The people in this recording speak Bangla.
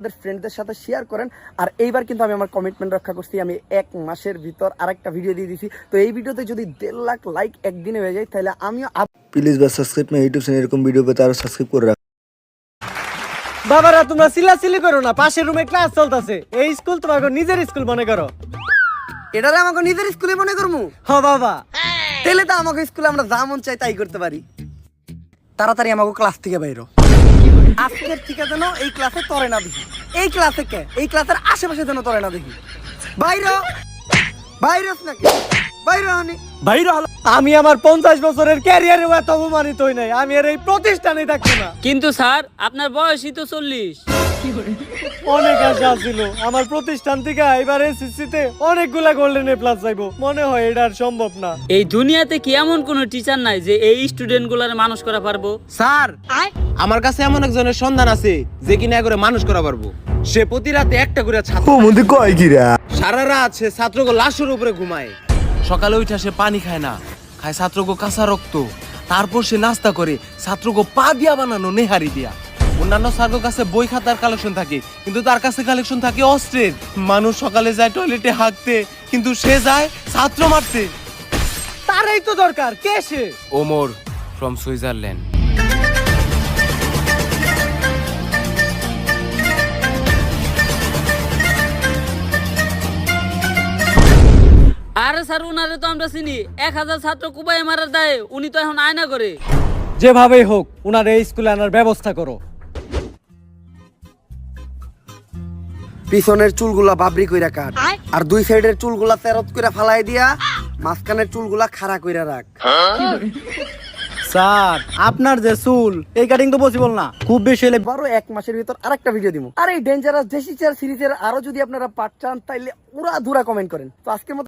ফ্রেন্ডদের সাথে শেয়ার করেন। আর এইবার কিন্তু আমি আমার কমিটমেন্ট রক্ষা করছি, আমি 1 মাসের ভিতর আরেকটা ভিডিও দিয়ে দিছি। তো এই ভিডিওতে যদি 1.5 লাখ লাইক একদিনে হয়ে যায় তাহলে আমিও প্লিজ বা সাবস্ক্রাইব মাই ইউটিউব চ্যানেল, এরকম ভিডিও পেতে আরো সাবস্ক্রাইব করে রাখুন। বাবারা তোমরা চিল্লাচিল্লি করো না, পাশের রুমে ক্লাস চলতেছে। এই স্কুল তোমাকে নিজের স্কুল মনে করো। এটারে আমাকে নিজের স্কুলে মনে করবো। হ বাবা, তাহলে তো আমাকে স্কুলে আমরা যা মন চাই তাই করতে পারি। তাড়াতাড়ি আমাকে ক্লাস থেকে বাইরো। আজকের থেকে যেন এই ক্লাসে তরে না দেখি। এই ক্লাসে কে, এই ক্লাসের আশেপাশে যেন তরে না দেখি। বাইরো বাইরোস নাকি বাইরো আনি বাইরে হলো। আমি আমার 50 বছরের ক্যারিয়ারে এত অপমানিত হই নাই, আমি আর এই প্রতিষ্ঠানে থাকবো না। কিন্তু স্যার আপনার বয়সই তো 40। অনেক আশা ছিল আমার প্রতিষ্ঠান থেকে এবার এসএসসিতে অনেকগুলা গোল্ডেন এ প্লাস চাইবো, মনে হয় এটা আর সম্ভব না। এই দুনিয়াতে কি এমন কোন টিচার নাই যে এই স্টুডেন্ট গুলার মানুষ করা পারবো? স্যার, আমার কাছে এমন একজনের সন্ধান আছে যে কিনা করে মানুষ করা পারবো। সে প্রতি রাতে একটা করে ছাত্র কয় কিরা সারা রাত সে ছাত্রকে লাশের উপরে ঘুমায়। সকালে উঠে সে পানি খায় না, খায় ছাত্রকে কাঁচা রক্ত। তারপর সে নাস্তা করে ছাত্রকে পা দিয়া বানানো নেহারি দিয়া। অন্যান্য স্যারের কাছে বই খাতার কালেকশন থাকে, কিন্তু তার কাছে কালেকশন থাকে অস্ত্রের। মানুষ সকালে যায় টয়লেটে হাঁকতে, কিন্তু সে যায় ছাত্র মারতে। তারই তো দরকার। কে সে? Omar from Switzerland. আরে স্যার উনারে তো আমরা চিনি। 1000 ছাত্র কুবাই মারার দায়ে উনি তো এখন আয়না করে। যেভাবেই হোক উনার এই স্কুলে আনার ব্যবস্থা করো। পিছনের চুলগুলা বাবরি কইরা কাট, আর 2 সাইডের চুলগুলা তেরত কইরা ফালাই দিয়া মাঝখানের চুলগুলা খাড়া কইরা রাখ। স্যার আপনার যে চুল, এই কাটিং তো পসিবল না, খুব বেশি হলে 1 মাসের ভিতর আরেকটা ভিডিও দিব। আর এই ডেঞ্জারাস দেশি চেয়ার সিরিজের আরো যদি আপনারা পার্ট চান তাইলে উড়া ধুরা কমেন্ট করেন। তো আজকের মতো